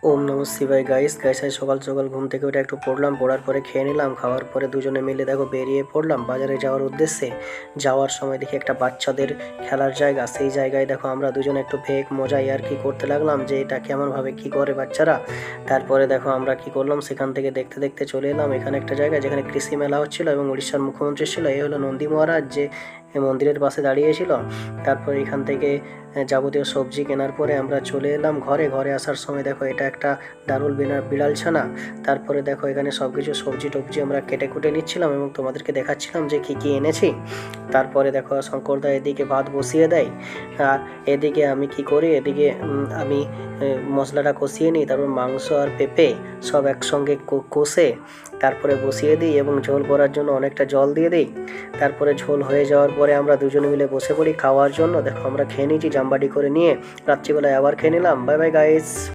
ওম নমঃ শিবায় guys guys সকাল সকাল ঘুম থেকে উঠে একটু পড়লাম, পড়ার পরে খেয়ে নিলাম, খাওয়ার পরে দুজনে মিলে দেখো বেরিয়ে পড়লাম বাজারে যাওয়ার উদ্দেশ্যে। যাওয়ার সময় দেখি একটা বাচ্চাদের খেলার জায়গা, সেই জায়গায় দেখো আমরা দুজনে একটু ভেক মজা আর কি করতে লাগলাম যে এটা কেমনভাবে কি করে বাচ্চারা। তারপরে দেখো আমরা কি করলাম, সেখান থেকে দেখতে দেখতে চলে এলাম এখানে একটা জায়গা যেখানে কৃষি মেলা হচ্ছিল এবং উড়িষ্যার মুখ্যমন্ত্রী ছিল, এই হলো নন্দী মহারাজ, যে মন্দিরের পাশে দাঁড়িয়েছিল। তারপর এখান থেকে যাবতীয় সবজি কেনার পরে আমরা চলে এলাম ঘরে। ঘরে আসার সময় দেখো এটা একটা দারুল বিড়াল ছানা। তারপরে দেখো এখানে সব কিছু সবজি টবজি আমরা কেটে কুটে নিচ্ছিলাম এবং তোমাদেরকে দেখাচ্ছিলাম যে কী কী এনেছি। তারপরে দেখো শঙ্করদা এদিকে ভাত বসিয়ে দেয়, আর এদিকে আমি কি করি, এদিকে আমি মশলাটা কষিয়ে নিই, তারপর মাংস আর পেঁপে সব একসঙ্গে কষে তারপরে বসিয়ে দিই এবং ঝোল করার জন্য অনেকটা জল দিয়ে দিই। তারপরে ঝোল হয়ে যাওয়ার পরে আমরা দুজনে মিলে বসে পড়ি খাওয়ার জন্য। দেখো আমরা খেয়ে নিয়েছি জামবাটি করে নিয়ে, রাত্রিবেলায় আবার খেয়ে নিলাম। Bye bye guys.